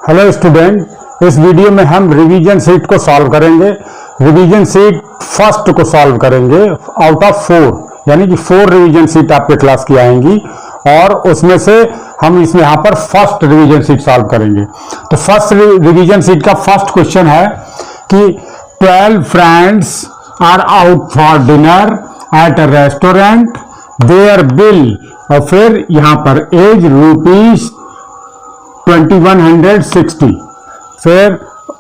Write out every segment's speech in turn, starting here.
Hello student, इस video में हम रिवीजन शीट को सॉल्व करेंगे। रिवीजन शीट फर्स्ट को सॉल्व करेंगे आउट ऑफ 4, यानी कि 4 रिवीजन शीट आपके क्लास की आएंगी और उसमें से हम इसमें यहाँ पर फर्स्ट रिवीजन शीट सॉल्व करेंगे। तो फर्स्ट रिवीजन शीट का फर्स्ट क्वेश्चन है कि 12 friends are out for dinner at a restaurant, their bill, और फिर यहाँ पर एज रुपीज 2160। फिर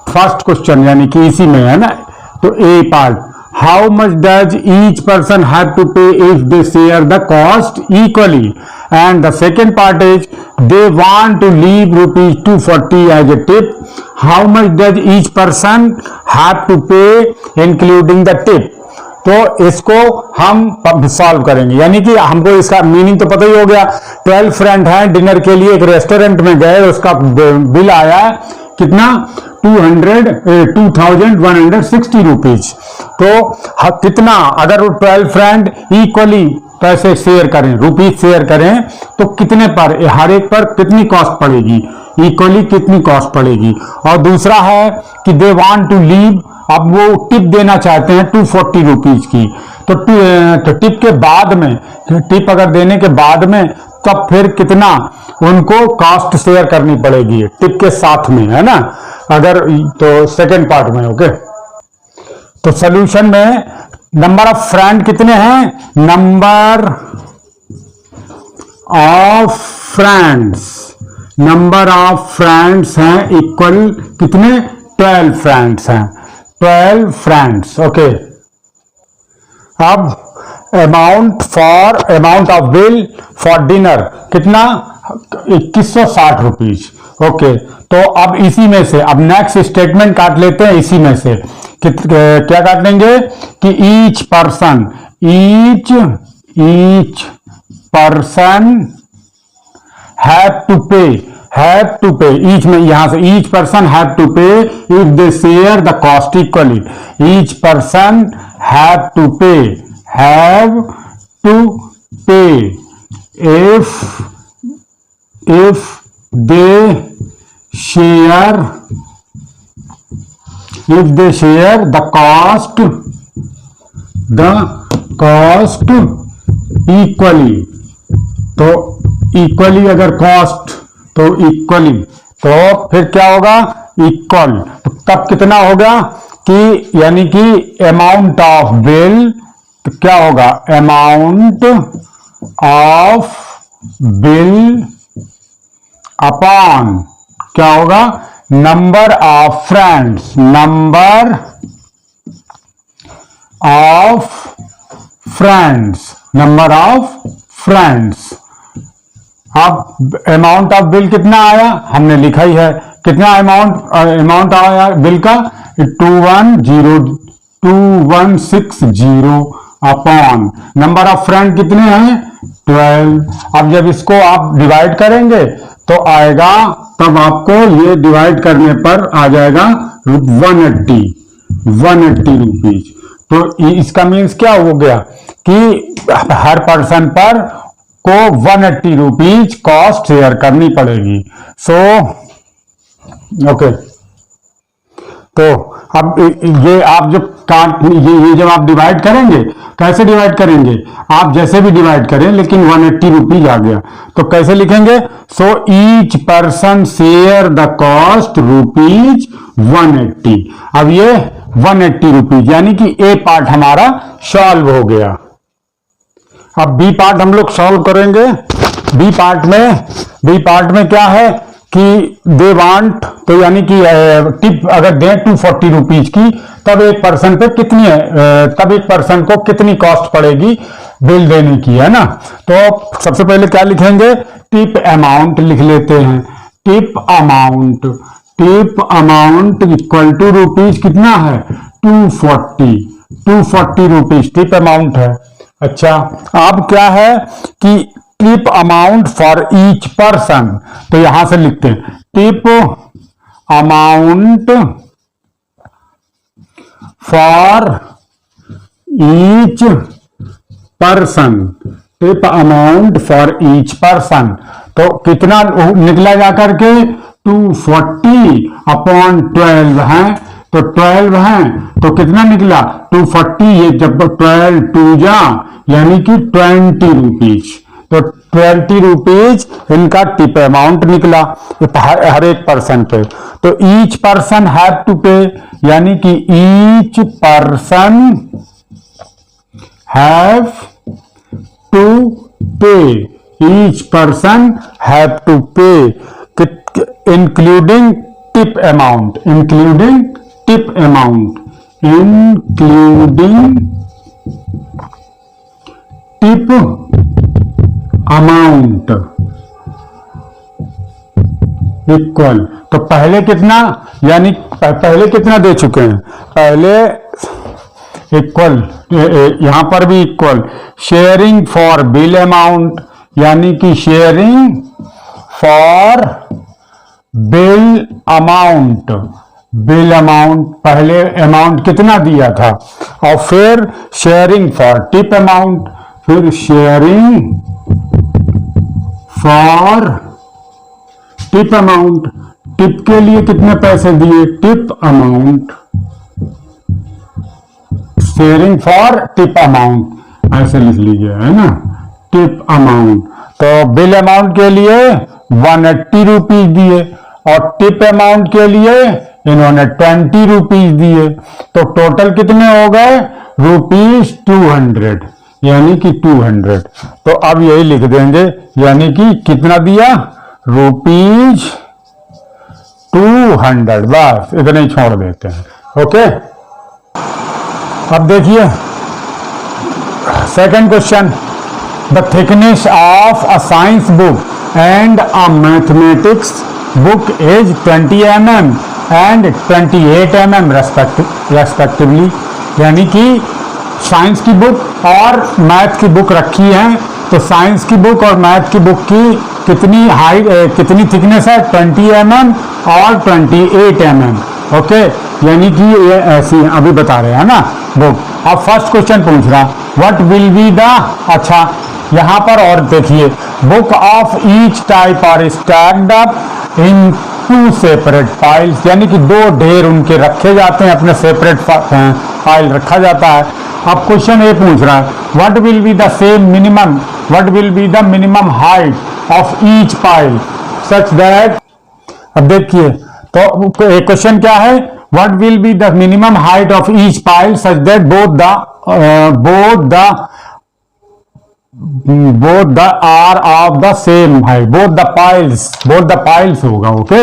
फर्स्ट क्वेश्चन यानी कि इसी में है ना, तो a part, how much does each person have to pay if they share the cost equally, and the second part is they want to leave rupees 240 as a tip, how much does each person have to pay including the tip. तो इसको हम solve करेंगे, यानी कि हमको इसका meaning तो पता ही हो गया। 12 फ्रेंड हैं, डिनर के लिए एक रेस्टोरेंट में गए, उसका बिल आया है कितना, 2160 रुपीज। तो कितना, अगर 12 फ्रेंड इक्वली पैसे शेयर करें, रुपीज शेयर करें, तो कितने पर, हर एक पर कितनी कॉस्ट पड़ेगी, इक्वली कितनी कॉस्ट पड़ेगी। और दूसरा है कि दे वांट टू लीव, अब वो टिप देना चाहते हैं 240 रुपीज की, तो टिप के बाद में, टिप अगर देने के बाद में, तब फिर कितना उनको कॉस्ट शेयर करनी पड़ेगी टिप के साथ में, है ना। अगर तो सेकेंड पार्ट में, ओके। तो सॉल्यूशन में नंबर ऑफ फ्रेंड कितने हैं, नंबर ऑफ फ्रेंड्स हैं इक्वल कितने, 12 फ्रेंड्स हैं, 12 फ्रेंड्स, ओके। अब amount of bill for dinner कितना, 2160 रुपीज, ओके। तो अब इसी में से अब नेक्स्ट स्टेटमेंट काट लेते हैं, इसी में से क्या काट लेंगे कि each person have to pay, each में यहां से each person have to pay if they share the cost equally, each person have to pay if they share the cost equally, तो इक्वली अगर कॉस्ट तो इक्वली, तो फिर क्या होगा, इक्वल, तो तब कितना होगा कि यानी कि अमाउंट ऑफ बिल, तो क्या होगा, अमाउंट ऑफ बिल अपॉन क्या होगा, नंबर ऑफ फ्रेंड्स। अब अमाउंट ऑफ बिल कितना आया, हमने लिखा ही है, कितना अमाउंट आया बिल का, 2160 अपॉन नंबर ऑफ फ्रेंड कितने हैं, 12। अब जब इसको आप डिवाइड करेंगे तो आएगा, तब आपको ये डिवाइड करने पर आ जाएगा 180 रुपीज। तो इसका मीन्स क्या हो गया कि हर पर्सन पर को 180 रुपीज कॉस्ट शेयर करनी पड़ेगी। सो ओके, तो अब ये आप जब ये जब आप डिवाइड करेंगे, कैसे डिवाइड करेंगे, आप जैसे भी डिवाइड करें, लेकिन 180 रुपीज आ गया, तो कैसे लिखेंगे, so each person share the cost rupees 180। अब ये 180 रुपीज, यानी कि ए पार्ट हमारा सॉल्व हो गया। अब बी पार्ट हम लोग सॉल्व करेंगे। बी पार्ट में क्या है कि दे वांट, तो यानी कि टिप अगर दें 240 रुपीज की, तब एक पर्सन पे कितनी है, तब एक पर्सन को कितनी कॉस्ट पड़ेगी बिल देने की, है ना। तो सबसे पहले क्या लिखेंगे, टिप अमाउंट लिख लेते हैं, tip amount equal to rupees कितना है, 240 रुपीज टिप अमाउंट है। अच्छा, अब क्या है कि tip amount for each person, तो यहां से लिखते हैं tip amount for each person, तो कितना निकला जाकर के 240 अपॉन 12 है, तो 12 है तो कितना निकला 240, ये जब 12 2 जा यानी कि 20 रुपीज, तो 20 रुपीज इनका टिप अमाउंट निकला हर एक पर्सन पे। तो ईच पर्सन हैव टू पे, यानी कि each person have to pay, each person have to pay including tip amount, including tip amount, including tip amount equal. तो पहले कितना, यानी पहले कितना दे चुके हैं, पहले इक्वल, यहां पर भी equal, sharing for bill amount, यानी कि sharing for bill amount, bill amount पहले अमाउंट कितना दिया था, और फिर शेयरिंग फॉर टिप अमाउंट, फिर sharing for tip amount, tip के लिए कितने पैसे दिए, tip amount, sharing for tip amount ऐसे लिख लीजिए, है ना, टिप अमाउंट। तो बिल अमाउंट के लिए 180 रुपीज दिए और टिप अमाउंट के लिए इन्होंने 20 रुपीज दिए, तो टोटल कितने हो गए रुपीज 200, यानी कि 200। तो अब यही लिख देंगे, यानी कि कितना दिया रुपीज 200, बस इतने ही छोड़ देते हैं। ओके, अब देखिए second question, the thickness of a science book and a mathematics book is 20 mm and 28 mm respectively, यानी कि साइंस की बुक और मैथ की बुक रखी है, तो साइंस की बुक और मैथ की बुक की कितनी हाइट, कितनी थिकनेस है 20 mm और 28 mm। ओके, यानी कि ये ऐसी अभी बता रहे हैं ना बुक। अब फर्स्ट क्वेश्चन पूछ रहा व्हाट विल बी द, अच्छा यहां पर और देखिए, book of each type are stacked up in 2 separate files, यानी कि 2 ढेर उनके रखे जाते हैं, अपने सेपरेट फाइल रखा जाता है। अब क्वेश्चन ये पूछ रहा है what will be the same minimum, what will be the minimum height of each file such that, अब देखिए तो क्वेश्चन क्या है, what will be the minimum height of each file such that both the are of the same height, both the piles होगा। Okay,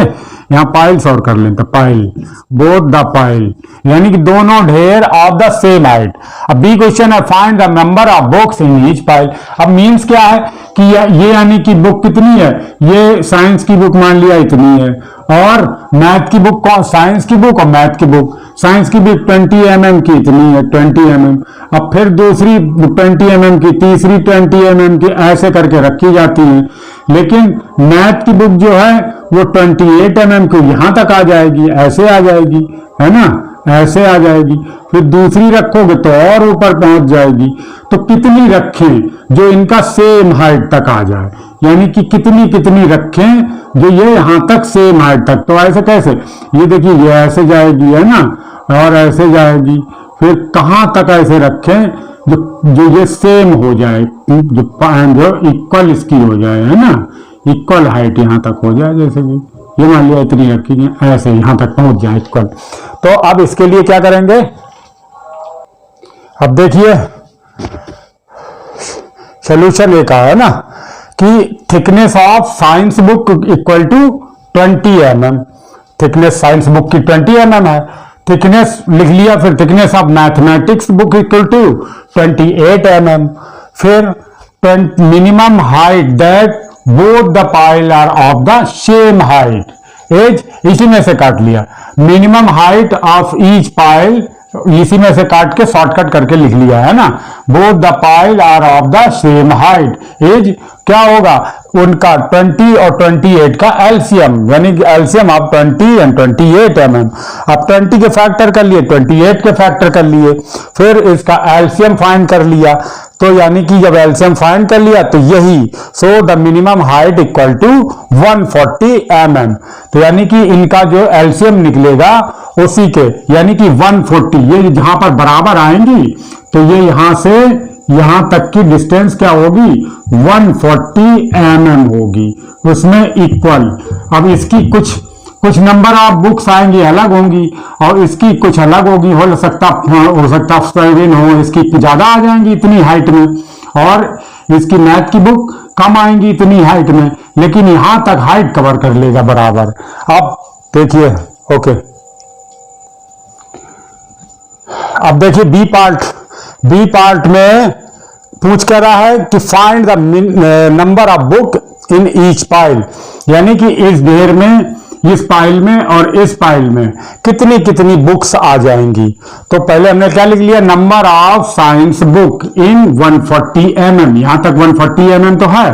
यहाँ piles और कर लेते, पाइल, बोथ द पाइल, यानी कि दोनों ढेर ऑफ द सेम हाइट। अब बी क्वेश्चन है find the number of books in each pile. अब मीन्स क्या है कि ये यानी कि बुक कितनी है, ये साइंस की बुक मान लिया इतनी है, और मैथ की बुक, साइंस की बुक और मैथ की बुक, साइंस की बुक 20 mm की इतनी है 20 mm, अब फिर दूसरी 20 mm की, तीसरी 20 mm की, ऐसे करके रखी जाती है। लेकिन मैथ की बुक जो है वो 28 mm की यहां तक आ जाएगी, ऐसे आ जाएगी, है ना, ऐसे आ जाएगी, फिर दूसरी रखोगे तो और ऊपर पहुंच जाएगी। तो कितनी रखें जो इनका सेम हाइट तक आ जाए, यानी कि कितनी कितनी रखें जो ये यहां तक सेम हाइट तक, तो ऐसे कैसे, ये देखिए ये ऐसे जाएगी, है ना, और ऐसे जाएगी, फिर कहां तक ऐसे रखें जो ये सेम हो जाए, जो इक्वल इसकी हो जाए, है ना, इक्वल हाइट यहां तक हो जाए, जैसे कि ये मान लिया इतनी रखी है, ऐसे यहां तक पहुंच जाए इक्वल। तो अब इसके लिए क्या करेंगे, अब देखिए सोल्यूशन एक है ना कि thickness of science book equal to 20 mm, thickness science book की 20 mm है, थिकनेस लिख लिया, फिर thickness of mathematics book equal to 28 mm, फिर minimum height that both the pile are of the same height as, इसी में से काट लिया, minimum height of each pile, इसी में से काट के शॉर्टकट करके लिख लिया, है ना, both the pile are of the same height as, क्या होगा उनका 20 और 28 का एलसीएम, यानी कि एलसीएम ऑफ 20 एंड 28 अब 20 के फैक्टर कर लिए, 28 के फैक्टर कर लिए, फिर इसका एलसीएम फाइंड कर लिया। तो यानी कि जब एलसीएम फाइंड कर लिया तो यही, so the minimum height equal to 140 तो यानी कि इनका जो एलसीएम निकलेगा उसी के, यानी कि 140, ये जहां पर बराबर आएंगी तो ये यहां से यहां तक की डिस्टेंस क्या होगी, 140 होगी, उसमें इक्वल। अब इसकी कुछ नंबर ऑफ बुक्स आएंगी अलग होंगी और इसकी कुछ अलग होगी, हो सकता 7 हो, इसकी ज्यादा आ जाएंगी इतनी हाइट में, और इसकी मैथ की बुक कम आएंगी इतनी हाइट में, लेकिन यहां तक हाइट कवर कर लेगा बराबर। अब देखिए, ओके, अब देखिए बी पार्ट में पूछ कर रहा है कि find the number of book in each pile, यानी कि इस ढेर में, इस पाइल में और इस पाइल में कितनी कितनी बुक्स आ जाएंगी। तो पहले हमने क्या लिख लिया, number of science book in 140 यहां तक 140 तो है,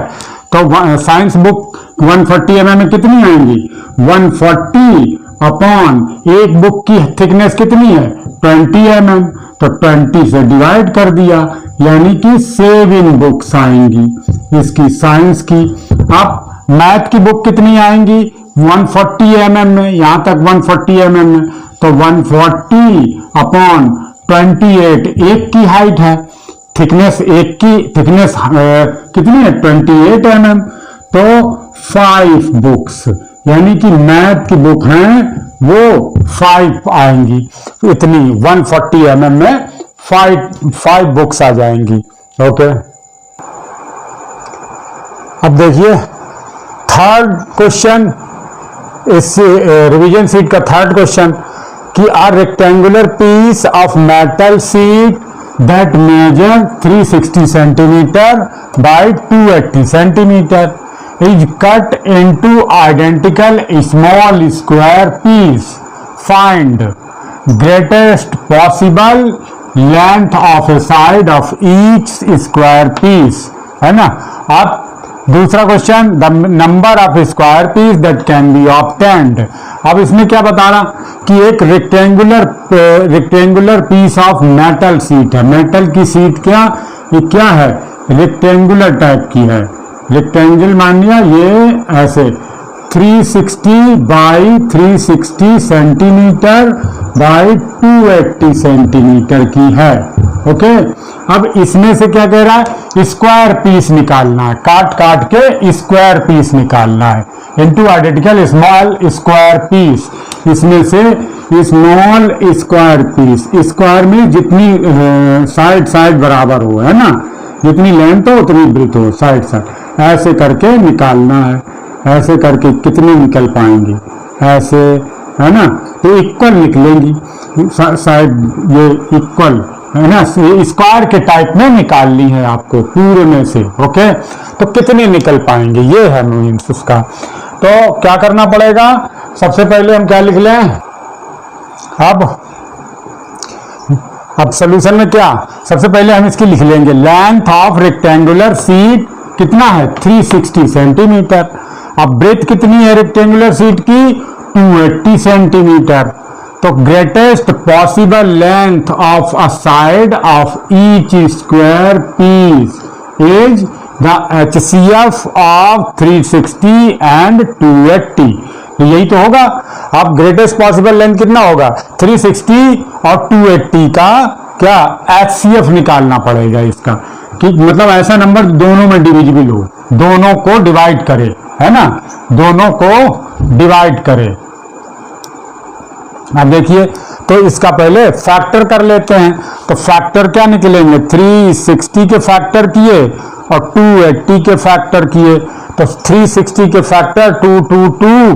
तो साइंस बुक 140 में कितनी आएंगी, 140 अपॉन एक बुक की थिकनेस कितनी है, 20 तो 20 से डिवाइड कर दिया, यानी कि 7 बुक्स आएंगी इसकी साइंस की। अब मैथ की बुक कितनी आएंगी, 140 में, यहां तक 140 में, तो 140 अपॉन 28 एक की हाइट है, थिकनेस एक की थिकनेस कितनी है, 28 तो 5 बुक्स, यानी कि मैथ की बुक हैं वो 5 आएंगी, इतनी 140 में 5 बुक्स आ जाएंगी। ओके, अब देखिए थर्ड क्वेश्चन, इस रिवीजन सीट का थर्ड क्वेश्चन कि are rectangular piece of metal sheet that measure 360 centimeter by 280 centimeter is cut into identical small square piece. Find greatest possible length of a side of each square piece, है ना। अब दूसरा question, the number of square piece that can be obtained. अब इसमें क्या बता रहा कि एक rectangular piece of metal sheet है, मेटल की सीट क्या है, रेक्टेंगुलर टाइप की है, रेक्टेंगल मान लिया, ये ऐसे 360 बाई 360 सेंटीमीटर बाई 280 सेंटीमीटर की है। ओके, अब इसमें से क्या कह रहा है, स्क्वायर पीस निकालना है, काट के स्क्वायर पीस निकालना है, into identical small square piece. इसमें से स्मॉल स्क्वायर पीस, स्क्वायर में जितनी साइड बराबर हो, है ना, जितनी लेंथ हो उतनी ब्रेथ हो, साइड ऐसे करके निकालना है, ऐसे करके कितनी निकल पाएंगे, ऐसे, है ना, तो इक्वल निकलेंगी साइड, ये इक्वल है ना, स्क्वायर के टाइप में निकालनी है आपको पूरे में से। ओके, तो कितने निकल पाएंगे, ये है मीन्स उसका। तो क्या करना पड़ेगा, सबसे पहले हम क्या लिख लें, अब सोल्यूशन में क्या, सबसे पहले हम इसकी लिख लेंगे, लेंथ ऑफ रेक्टेंगुलर सीट कितना है, 360 सेंटीमीटर। अब ब्रेथ कितनी है रेक्टेंगुलर सीट की, 280 सेंटीमीटर। तो greatest possible length of a side of each square piece is the HCF of 360 and 280, तो यही तो होगा। अब ग्रेटेस्ट पॉसिबल लेंथ कितना होगा, 360 और 280 का क्या HCF निकालना पड़ेगा इसका, कि मतलब ऐसा नंबर दोनों में डिविजिबल हो, दोनों को डिवाइड करे, है ना, दोनों को डिवाइड करे। अब देखिए, तो इसका पहले फैक्टर कर लेते हैं, तो फैक्टर क्या निकलेंगे, 360 के फैक्टर किए और 280 के फैक्टर किए, तो 360 के factor 2 2 2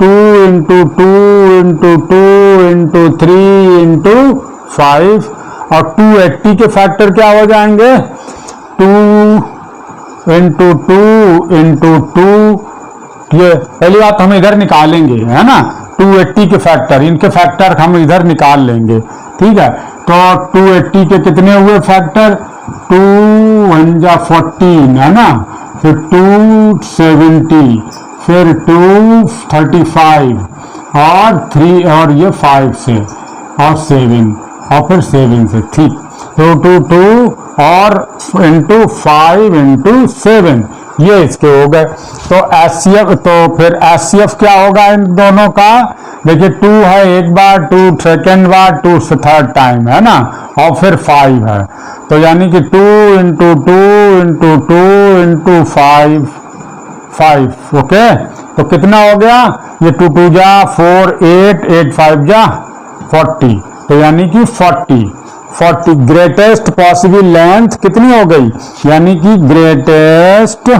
2 into 2 into 2 into 3 into 5, और 280 के फैक्टर क्या हो जाएंगे, 2 इंटू 2 इंटू 2, ये पहली बात हम इधर निकालेंगे, है ना, 280 के फैक्टर, इनके फैक्टर हम इधर निकाल लेंगे, ठीक है। तो 280 के कितने हुए फैक्टर, 2 1 जा 14, है ना, फिर 270, फिर 235 और 3 और ये 5 से और 7 और फिर 7 से, ठीक। 2 और इंटू 5 इंटू 7 ये इसके हो गए। तो HCF, तो फिर HCF क्या होगा इन दोनों का? देखिए 2 है एक बार, 2 सेकेंड बार, 2 थर्ड टाइम है ना, और फिर 5 है। तो यानी कि 2 इंटू 2 इंटू 2 इंटू 5, ओके। तो कितना हो गया? ये 2 2 जा 4, 8 5 जा 40, तो यानी कि 40 ग्रेटेस्ट पॉसिबल लेंथ कितनी हो गई? यानी कि ग्रेटेस्ट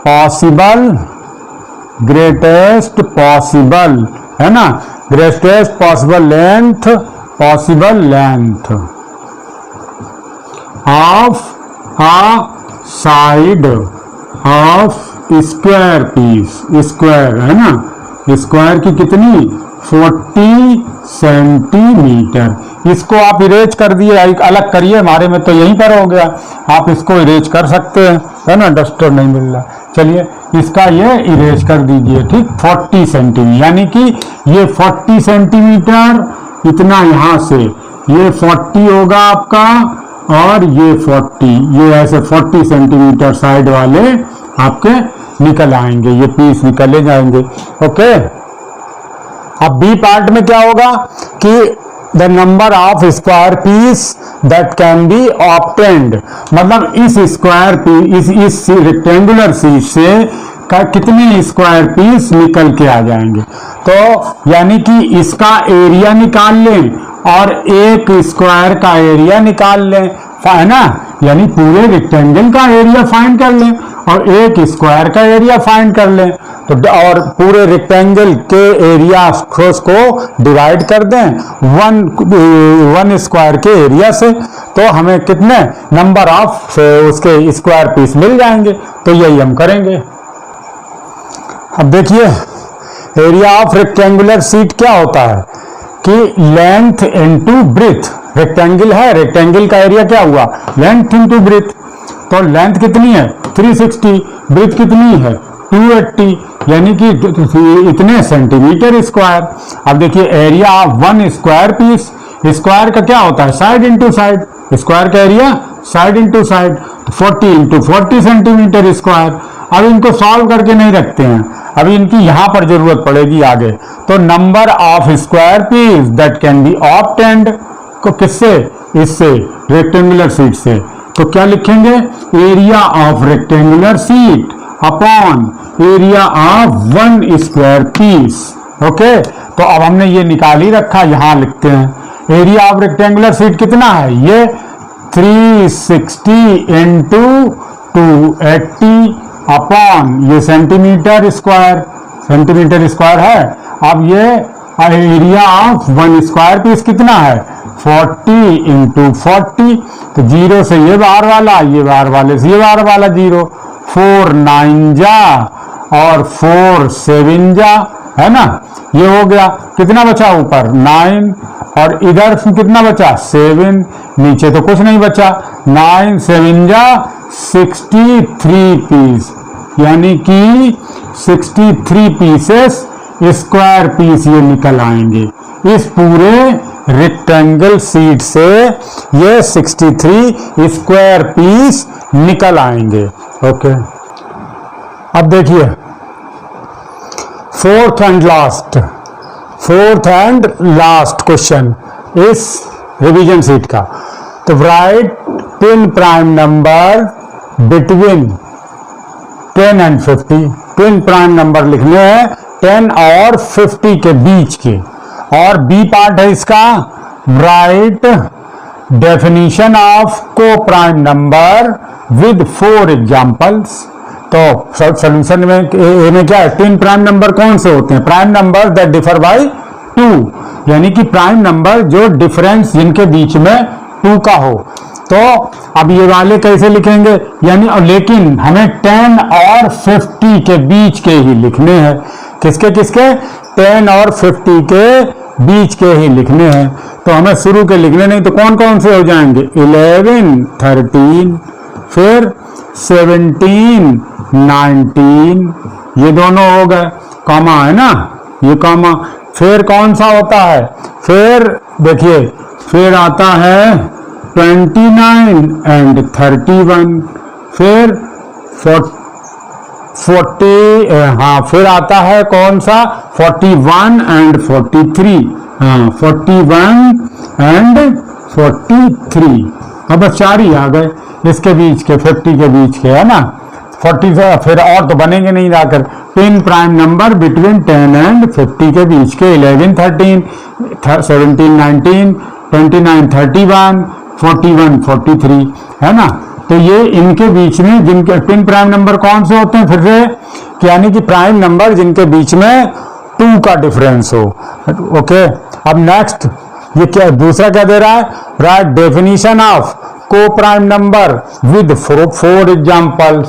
पॉसिबल है ना, greatest possible length of a side of square piece, square है ना, स्क्वायर की कितनी? 40 सेंटीमीटर। इसको आप इरेज कर दिए, अलग करिए, हमारे में तो यहीं पर हो गया, आप इसको इरेज कर सकते हैं, है ना, डस्टर नहीं मिल रहा। चलिए इसका ये इरेज कर दीजिए, ठीक। 40 सेंटीमीटर, यानी कि ये 40 सेंटीमीटर, इतना यहाँ से ये 40 होगा आपका, और ये 40, ये ऐसे 40 सेंटीमीटर साइड वाले आपके निकल आएंगे, ये पीस निकले जाएंगे, ओके। अब बी पार्ट में क्या होगा कि the number of square piece that can be obtained, मतलब इस स्क्वायर पीस, इस रेक्टेंगुलर शीट से का कितने स्क्वायर पीस निकल के आ जाएंगे। तो यानी कि इसका एरिया निकाल लें और एक स्क्वायर का एरिया निकाल लें, है ना, यानी पूरे रेक्टेंगल का एरिया फाइंड कर लें और एक स्क्वायर का एरिया फाइंड कर लें। तो और पूरे रेक्टेंगल के एरिया को डिवाइड कर दें वन स्क्वायर के एरिया से, तो हमें कितने नंबर ऑफ उसके स्क्वायर पीस मिल जाएंगे। तो यही हम करेंगे। अब देखिए एरिया ऑफ रेक्टेंगुलर शीट क्या होता है कि लेंथ इनटू ब्रेथ। रेक्टेंगल है, रेक्टेंगल का एरिया क्या हुआ? Length into breadth. तो लेंथ कितनी है? 360, ब्रेथ कितनी है? 280, यानी कि इतने सेंटीमीटर स्क्वायर। अब देखिए area of one square piece, square का क्या होता है? साइड इंटू साइड, स्क्वायर का area side into side, 40 into 40 centimeter square. अब इनको सॉल्व करके नहीं रखते हैं, अभी इनकी यहां पर जरूरत पड़ेगी आगे। तो number of square piece that can be obtained को किससे? इससे, रेक्टेंगुलर शीट से। तो क्या लिखेंगे? Area of rectangular sheet upon area of one square piece. Okay, तो अब हमने ये निकाल ही रखा, यहां लिखते हैं। एरिया ऑफ रेक्टेंगुलर शीट कितना है? ये 360 इंटू 280 अपॉन ये सेंटीमीटर स्क्वायर है। अब ये area of one square piece कितना है? 40 इंटू 40, तो 0 से ये बाहर वाला, ये बाहर वाले से ये बाहर वाला 0, 4 9 जा और 4 7 जा, है ना। ये हो गया, कितना बचा ऊपर? 9, और इधर कितना बचा? 7, नीचे तो कुछ नहीं बचा। 9 7 जा 63 पीस, यानी कि 63 पीसेस स्क्वायर पीस ये निकल आएंगे। इस पूरे रेक्टेंगल शीट से ये 63 स्क्वायर पीस निकल आएंगे। ओके, अब देखिए फोर्थ एंड लास्ट क्वेश्चन इस रिवीजन शीट का। तो right 10 prime number between 10 and 50। 10 prime number लिखने हैं 10 और 50 के बीच के। और बी पार्ट है इसका, राइट डेफिनेशन ऑफ को प्राइम नंबर विद 4 एग्जाम्पल्स। तो सोल्यूशन में ए में क्या है? 10 प्राइम नंबर कौन से होते हैं? Prime number that differ by 2, यानी कि प्राइम नंबर जो डिफरेंस जिनके बीच में 2 का हो। तो अब ये वाले कैसे लिखेंगे? यानी लेकिन हमें 10 और 50 के बीच के ही लिखने हैं। किसके? 10 और 50 के बीच के ही लिखने हैं। तो हमें शुरू के लिखने नहीं, तो कौन कौन से हो जाएंगे? 11 13, फिर 17, 19, ये दोनों हो गए, कॉमा है ना, ये कॉमा। फिर कौन सा होता है, फिर देखिए फिर आता है 29 एंड 31, फिर 40, हाँ फिर आता है कौन सा 41 एंड 43, हाँ 41 एंड 43। अब बस 4 ही आ गए इसके बीच के, 50 के बीच के, है ना। 40 से फिर और तो बनेंगे नहीं जाकर। Pin prime number between 10 and 50 के बीच के 11, 13, 17, 19, 29, 31, 41, 43, है ना। तो ये इनके बीच में जिनके पिन प्राइम नंबर कौन से होते हैं फिर से, यानी कि प्राइम नंबर जिनके बीच में 2 का डिफरेंस हो। ओके, अब नेक्स्ट ये क्या दूसरा क्या दे रहा है, राइट डेफिनेशन ऑफ को प्राइम नंबर विद 4 एग्जांपल्स।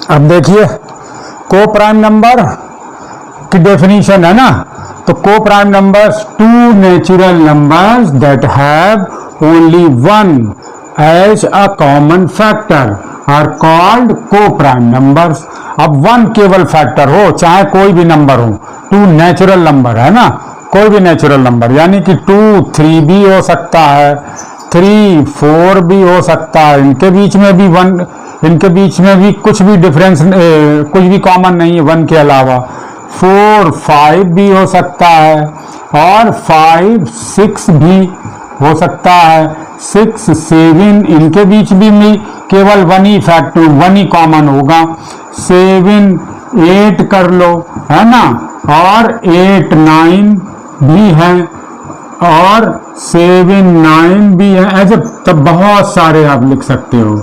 अब देखिए को प्राइम नंबर की डेफिनेशन है ना, तो coprime numbers 2 natural numbers that have only 1 as a common factor are called coprime numbers. अब 1 केवल फैक्टर हो, चाहे कोई भी नंबर हो, 2 नेचुरल नंबर है ना, कोई भी नेचुरल नंबर, यानी कि 2, 3 भी हो सकता है, 3, 4 भी हो सकता है, इनके बीच में भी 1, इनके बीच में भी कुछ भी डिफरेंस कुछ भी कॉमन नहीं है 1 के अलावा। 4, 5 भी हो सकता है, और 5, 6 भी हो सकता है, 6, 7 इनके बीच भी केवल 1 ही फैक्टर 1 ही कॉमन होगा। 7, 8 कर लो, है ना, और 8, 9 भी है, और 7, 9 भी है, ऐसे तब बहुत सारे आप लिख सकते हो,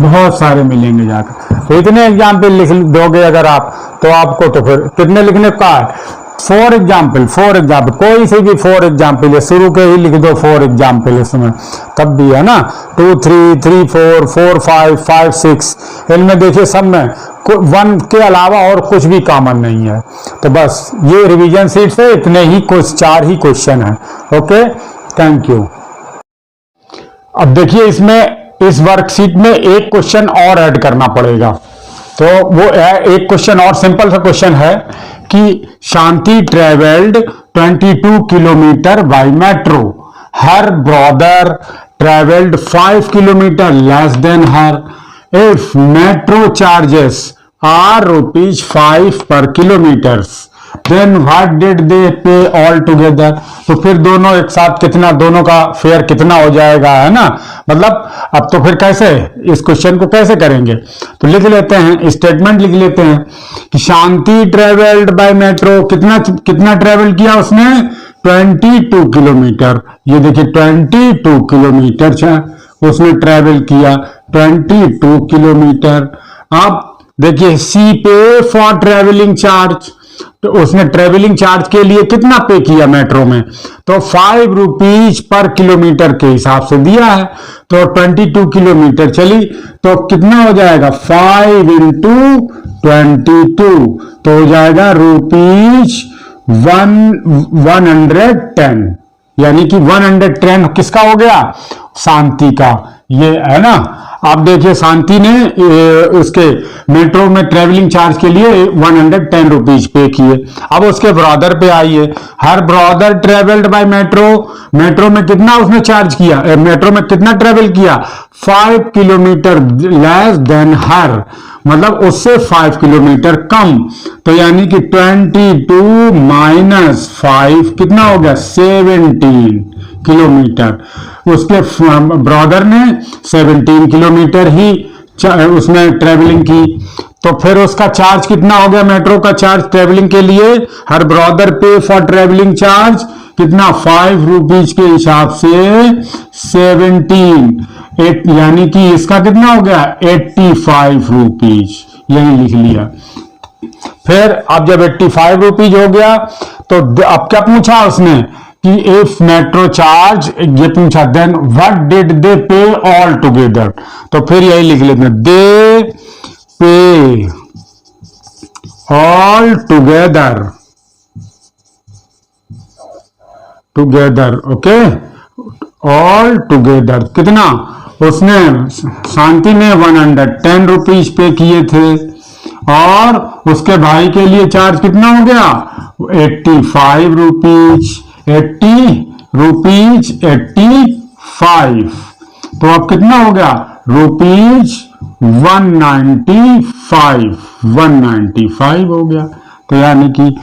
बहुत सारे मिलेंगे जाकर। तो इतने एग्जाम्पल लिख दोगे अगर आप, तो आपको तो फिर कितने लिखने का है, 4 एग्जाम्पल, कोई से भी 4 एग्जाम्पल है, शुरू के ही लिख दो 4 एग्जाम्पल इसमें, तब भी है ना। 2, 3, 3, 4, 4, 5, 5, 6, इनमें देखिए सब में 1 के अलावा और कुछ भी कॉमन नहीं है। तो बस ये रिवीजन सीट से इतने ही 4 ही क्वेश्चन है। Okay, thank you. अब देखिए इसमें इस वर्कशीट में एक क्वेश्चन और ऐड करना पड़ेगा। तो वो एक क्वेश्चन और सिंपल सा क्वेश्चन है कि Shanti travelled 22 kilometre by metro, her brother travelled 5 kilometre less than her, if metro charges are ₹5 per kilometre, then what did they pay all together. तो फिर दोनों एक साथ कितना, दोनों का फेयर कितना हो जाएगा, है ना। मतलब अब तो फिर कैसे इस क्वेश्चन को कैसे करेंगे, तो लिख लेते हैं, स्टेटमेंट लिख लेते हैं कि शांति ट्रेवल्ड बाय मेट्रो, कितना ट्रेवल किया उसने, 22 किलोमीटर। ये देखिए 22 किलोमीटर उसने ट्रेवल किया, 22 किलोमीटर। अब देखिए सी पे फॉर ट्रेवलिंग चार्ज, तो उसने ट्रेवलिंग चार्ज के लिए कितना पे किया मेट्रो में, तो 5 रुपीज पर किलोमीटर के हिसाब से दिया है। तो 22 किलोमीटर चली तो कितना हो जाएगा, 5 इंटू 22, तो हो जाएगा ₹110, यानी कि 110 किसका हो गया, शांति का, ये है ना। आप देखिए शांति ने उसके मेट्रो में ट्रेवलिंग चार्ज के लिए 110 रुपीज पे किए। अब उसके ब्रदर पे आइए, हर brother travelled by metro, metro में कितना उसने चार्ज किया, मेट्रो में कितना ट्रेवल किया, 5 किलोमीटर लेस देन हर, मतलब उससे 5 किलोमीटर कम। तो यानी कि 22 माइनस 5 कितना हो गया, 17 किलोमीटर। उसके ब्रदर ने 17 किलोमीटर ही उसने ट्रेवलिंग की, तो फिर उसका चार्ज कितना हो गया, मेट्रो का चार्ज ट्रेवलिंग के लिए, हर ब्रदर पे फॉर ट्रेवलिंग चार्ज कितना, 5 रुपीज के हिसाब से 17, यानी कि इसका कितना हो गया, 85 रुपीज, यही लिख लिया। फिर अब जब 85 रुपीज हो गया तो अब क्या पूछा उसने कि इफ मेट्रो चार्ज, ये पूछा, then what did they pay all together, तो फिर यही लिख लेते हैं, दे pay all together, okay, all together कितना, उसने शांति ने 110 रुपीज पे किए थे, और उसके भाई के लिए चार्ज कितना हो गया, 85 रुपीज, 85। तो अब कितना हो गया, रुपीज 195 हो गया। तो यानी कि